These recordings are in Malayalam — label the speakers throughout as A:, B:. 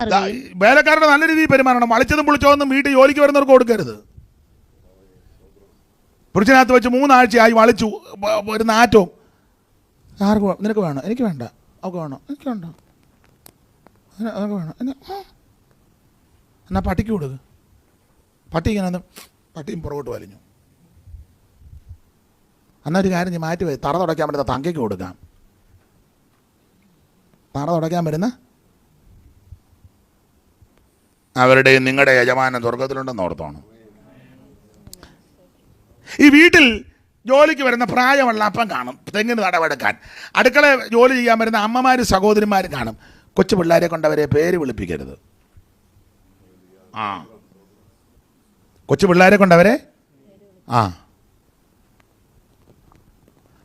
A: വേലക്കാരുടെ നല്ല രീതിയിൽ പെരുമാറണം. വളിച്ചതും പുളിച്ചോന്നും വീട്ടിൽ ജോലിക്ക് വരുന്നവർക്ക് കൊടുക്കരുത്. പുരുഷനകത്ത് വെച്ച് 3 ആഴ്ചയായി വളിച്ചു ഒരു നാറ്റവും. ആർക്ക് നിനക്ക് വേണം? എനിക്ക് വേണ്ട. അവർക്ക് വേണം? എനിക്ക് വേണ്ട. അതൊക്കെ വേണം. എന്നാ പട്ടിക്ക് കൊടുക്ക്. പട്ടി ഇങ്ങനെ പട്ടിയും പുറകോട്ട് വലിഞ്ഞു. എന്നാൽ ഒരു കാര്യം മാറ്റി പോയി, തറ തുടയ്ക്കാൻ പറ്റുന്ന തങ്കയ്ക്ക് കൊടുക്കാം. തറ തുടയ്ക്കാൻ വരുന്ന അവരുടെ നിങ്ങളുടെ യജമാനൻ സ്വർഗത്തിലുണ്ടെന്ന് ഓർത്തോണം. ഈ വീട്ടിൽ ജോലിക്ക് വരുന്ന പ്രായമുള്ള അപ്പം കാണും, തെങ്ങിന് തടവെടുക്കാൻ. അടുക്കള ജോലി ചെയ്യാൻ വരുന്ന അമ്മമാരും സഹോദരിമാരും കാണും. കൊച്ചു പിള്ളേരെ കൊണ്ടവരെ പേര് വിളിപ്പിക്കരുത്. കൊച്ചു പിള്ളേരെ കൊണ്ടവരെ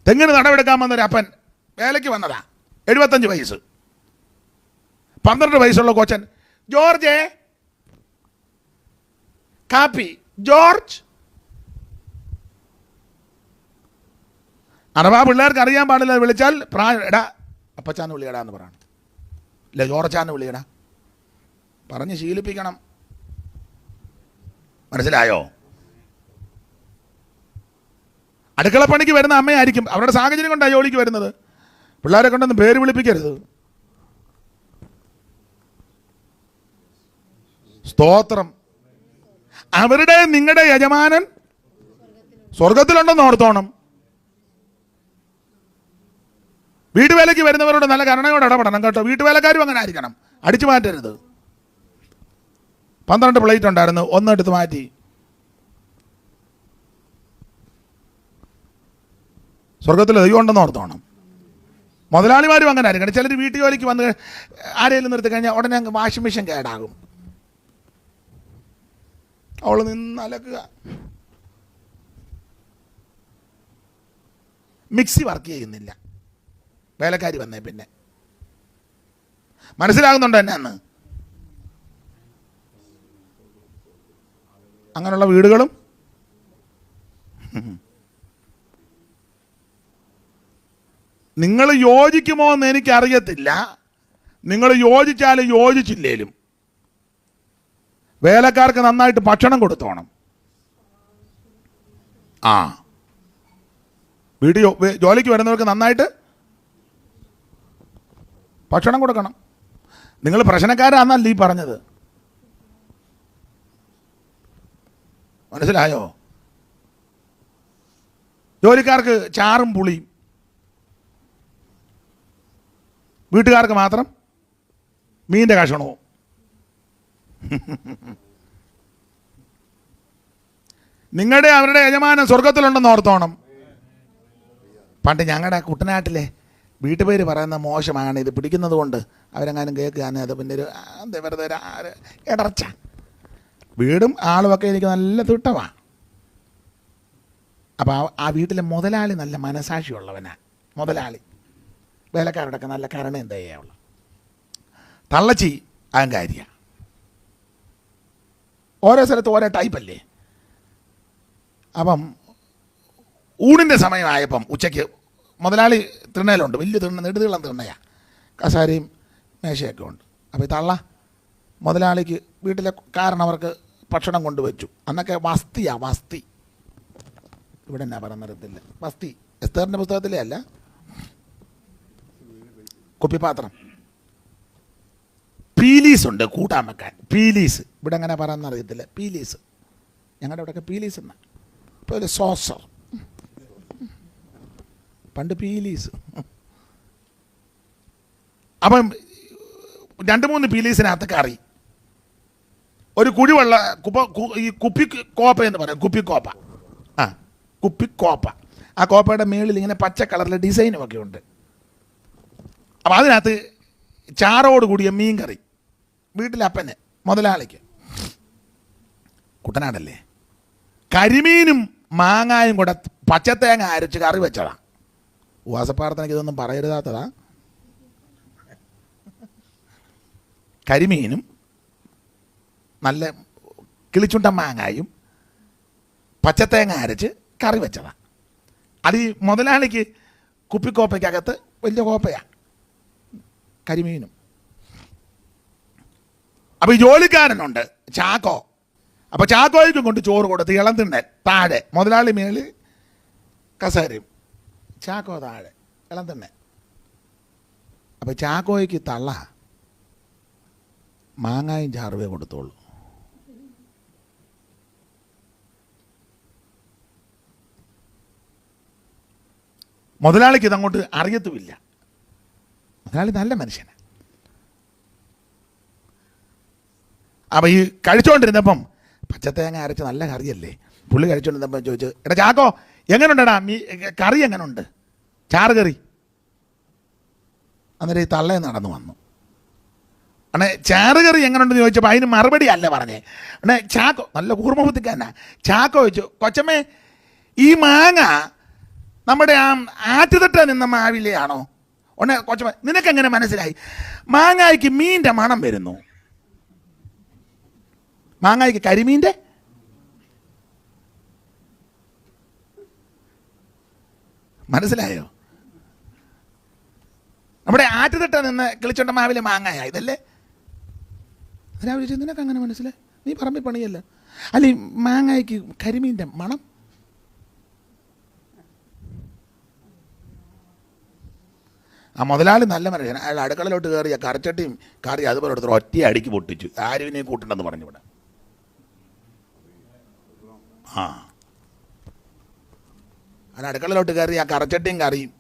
A: തെങ്ങിന് തടവെടുക്കാൻ വന്നൊരു അപ്പൻ വേലയ്ക്ക് വന്നതാ. 75 വയസ്സ്. 12 വയസ്സുള്ള കൊച്ചൻ, ജോർജേ കാപ്പി. ജോർജ്. അഥവാ പിള്ളേർക്ക് അറിയാൻ പാടില്ല, വിളിച്ചാൽ എടാ അപ്പച്ചാന്ന് വിളിയടാ എന്ന് പറയണം, ഇല്ല ജോർജാന്ന് വിളിയടാ, പറഞ്ഞ് ശീലിപ്പിക്കണം. മനസ്സിലായോ? അടുക്കളപ്പണിക്ക് വരുന്ന അമ്മയായിരിക്കും, അവരുടെ സാഹചര്യം കൊണ്ടാണ് ജോലിക്ക് വരുന്നത്. പിള്ളേരെ കൊണ്ടൊന്നും പേര് വിളിപ്പിക്കരുത്. സ്തോത്രം. അവരുടെ നിങ്ങളുടെ യജമാനൻ സ്വർഗത്തിലുണ്ടെന്ന് ഓർത്തോണം. വീട്ടുവേലയ്ക്ക് വരുന്നവരോട് നല്ല കരുണയോടെ ഇടപെടണം കേട്ടോ. വീട്ടുവേലക്കാരും അങ്ങനെ ആയിരിക്കണം, അടിച്ചു മാറ്റരുത്. 12 പ്ലേറ്റ് ഉണ്ടായിരുന്നു, 1 എടുത്ത് മാറ്റി. സ്വർഗത്തിൽ ദൈവം ഉണ്ടെന്ന് ഓർത്തോണം. മുതലാളിമാരും അങ്ങനെ ആയിരിക്കണം. ചിലർ വീട്ടു ജോലിക്ക് വന്ന് ആരെങ്കിലും നിർത്തി കഴിഞ്ഞാൽ ഉടനെ അങ്ങ് വാഷിംഗ് മെഷീൻ കേടാകും. അവൾ നിന്ന് അലക്കുക. മിക്സി വർക്ക് ചെയ്യുന്നില്ല, വേലക്കാരി വന്നേ പിന്നെ. മനസ്സിലാകുന്നുണ്ടോ എന്നാന്ന്? അങ്ങനെയുള്ള വീടുകളും നിങ്ങൾ യോജിക്കുമോ എന്ന് എനിക്കറിയത്തില്ല. നിങ്ങൾ യോജിച്ചാലും യോജിച്ചില്ലേലും വേലക്കാർക്ക് നന്നായിട്ട് ഭക്ഷണം കൊടുത്തോണം. വീട്ടിൽ ജോലിക്ക് വരുന്നവർക്ക് നന്നായിട്ട് ഭക്ഷണം കൊടുക്കണം. നിങ്ങൾ പ്രശ്നക്കാരാന്നല്ല ഈ പറഞ്ഞത്. മനസ്സിലായോ? ജോലിക്കാർക്ക് ചാറും പുളിയും, വീട്ടുകാർക്ക് മാത്രം മീൻ്റെ കഷണവും. നിങ്ങളുടെ അവരുടെ യജമാനൻ സ്വർഗത്തിലുണ്ടെന്ന് ഓർത്തോണം. പണ്ട് ഞങ്ങളുടെ കുട്ടനാട്ടിലെ വീട്ടുപേര് പറയുന്ന മോശമാണ്, ഇത് പിടിക്കുന്നത് കൊണ്ട് അവരെങ്ങാനും കേൾക്കുകയാണ് അത് പിന്നെ ഒരു വെറുതെ ഒരു ഇടർച്ച. വീടും ആളുമൊക്കെ എനിക്ക് നല്ല തിട്ടമാണ്. അപ്പോൾ ആ വീട്ടിലെ മുതലാളി നല്ല മനസാക്ഷിയുള്ളവനാ. മുതലാളി വേലക്കാരോടൊക്കെ നല്ല കരുണയും ദയുള്ള. തള്ളച്ചി അഹങ്കാരിയ. ഓരോ സ്ഥലത്ത് ഓരോ ടൈപ്പല്ലേ. അപ്പം ഊണിൻ്റെ സമയമായപ്പം ഉച്ചയ്ക്ക് മുതലാളി തിണ്ണയിലുണ്ട്, വലിയ തിണ്ണ, നെടുതീളം തിണ്ണയാണ്, കസാരയും മേശയൊക്കെ ഉണ്ട്. അപ്പോൾ ഈ തള്ള മുതലാളിക്ക് വീട്ടിലെ കാരണവർക്ക് ഭക്ഷണം കൊണ്ടുവച്ചു. അന്നൊക്കെ വസ്തി ഇവിടെ എന്നാ പറഞ്ഞറിയത്തില്ല. വസ്തി എസ്തേറിൻ്റെ പുസ്തകത്തിലേ അല്ല, കുപ്പിപ്പാത്രം. പീലീസ് ഉണ്ട് കൂട്ടാൻ വെക്കാൻ. പീലീസ് ഇവിടെ അങ്ങനെ പറയാമെന്നറിയത്തില്ല. പീലീസ് ഞങ്ങളുടെ ഇവിടെയൊക്കെ പീലീസ് എന്നാ. ഇപ്പോൾ ഒരു സോസർ, പണ്ട് പീലീസ്. അപ്പം 2-3 പീലീസിനകത്ത് കറി, ഒരു കുഴിവെള്ള ഈ കുപ്പിക്കോപ്പ എന്ന് പറയും, കുപ്പിക്കോപ്പ. കുപ്പിക്കോപ്പ. ആ കോപ്പയുടെ മേളിൽ ഇങ്ങനെ പച്ച കളറിലെ ഡിസൈനും ഒക്കെ ഉണ്ട്. അപ്പം അതിനകത്ത് ചാറോട് കൂടിയ മീൻ കറി. വീട്ടിലപ്പന് മുതലാളിക്ക്, കുട്ടനാടല്ലേ, കരിമീനും മാങ്ങായും കൂടെ പച്ചത്തേങ്ങ അരച്ച് കറി വെച്ചതാ. ഉപവാസപ്രാർത്ഥനയ്ക്ക് ഇതൊന്നും പറയരുതാത്തതാ. കരിമീനും നല്ല കിളിച്ചുണ്ട മാങ്ങായും പച്ചത്തേങ്ങ അരച്ച് കറി വെച്ചതാ. അത് ഈ മുതലാളിക്ക് കുപ്പിക്കോപ്പയ്ക്കകത്ത് വലിയ കോപ്പയാണ് കരിമീനും. അപ്പോൾ ഈ ജോലിക്കാരനുണ്ട് ചാക്കോ. അപ്പോൾ ചാക്കോയ്ക്കും കൊണ്ട് ചോറ് കൊടുത്ത് ഇളം തിണ്ണൻ താഴെ, മുതലാളി മേളിൽ കസേരയും, ചാക്കോ താഴെ ഇളം തിണ്ണൻ. അപ്പോൾ ചാക്കോയ്ക്ക് തള്ള മാങ്ങായും ചാറുവേ കൊടുത്തോളൂ. മുതലാളിക്ക് ഇതങ്ങോട്ട് അറിയത്തുമില്ല. മുതലാളി നല്ല മനുഷ്യനാണ്. അപ്പം ഈ കഴിച്ചുകൊണ്ടിരുന്നപ്പം പച്ചത്തേങ്ങ അരച്ച് നല്ല കറിയല്ലേ, പുള്ളി കഴിച്ചുകൊണ്ടിരുന്നപ്പം ചോദിച്ചു, എടാ ചാക്കോ എങ്ങനെയുണ്ടടാ കറി എങ്ങനെയുണ്ട്, ചാറ് കറി. അന്നേരം ഈ തള്ളേ നടന്നു വന്നു. അണേ ചാറ് കറി എങ്ങനെയുണ്ടെന്ന് ചോദിച്ചപ്പോൾ അതിന് മറുപടി അല്ല പറഞ്ഞേ. അണേ ചാക്കോ നല്ല കൂർമ്മബുദ്ധിക്കാരനാ. ചാക്കോ ചോദിച്ചു, കൊച്ചമ്മേ ഈ മാങ്ങ നമ്മുടെ ആ ആറ്റുതട്ട നിന്ന മാവിലെയാണോ? ഉടനെ കൊച്ചമ്മ, നിനക്കെങ്ങനെ മനസ്സിലായി? മാങ്ങായ്ക്ക് മീൻ്റെ മണം വരുന്നു. മാങ്ങായ്ക്ക് കരിമീൻ്റെ മനസ്സിലായോ? നമ്മുടെ ആറ്റുതട്ട നിന്ന് കിളിച്ചോണ്ട മാവിലെ മാങ്ങായ ഇതല്ലേ? നിനക്ക് അങ്ങനെ മനസ്സിലായി? നീ പറമ്പിൽ പണിയല്ല. അല്ല ഈ മാങ്ങായ്ക്ക് കരിമീൻ്റെ മണം. ആ മുതലാളി നല്ല മനുഷ്യൻ. അയാൾ അടുക്കളയിലോട്ട് കയറിയ കറച്ചട്ടിയും കറി അതുപോലെ എടുത്തു ഒറ്റ അടിക്ക് പൊട്ടിച്ചു. ആരുവിനെയും കൂട്ടണ്ടെന്ന് പറഞ്ഞു ഇവിടെ. ആ അയാൾ അടുക്കളയിലോട്ട് കയറി ആ കറച്ചട്ടിയും കറിയും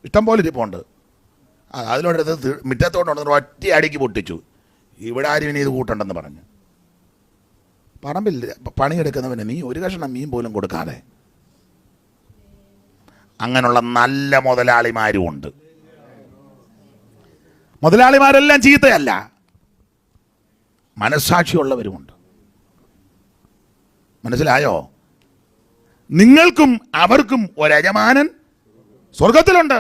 A: ഇഷ്ടം പോലെ ഇരിപ്പുണ്ട്. അതിലോട്ട് മുറ്റത്തോട്ട് ഒറ്റ അടിക്ക് പൊട്ടിച്ചു. ഇവിടെ ആരുവിനെ ഇത് കൂട്ടണ്ടെന്ന് പറഞ്ഞു. പറമ്പിൽ പണിയെടുക്കുന്നവന് നീ ഒരു കഷ്ണം മീൻ പോലും കൊടുക്കാതെ. അങ്ങനെയുള്ള നല്ല മുതലാളിമാരും ഉണ്ട്. മുതലാളിമാരെല്ലാം ചീത്തയല്ല, മനസ്സാക്ഷിയുള്ളവരുമുണ്ട്. മനസ്സിലായോ? നിങ്ങൾക്കും അവർക്കും ഒരു യജമാനൻ സ്വർഗത്തിലുണ്ട്.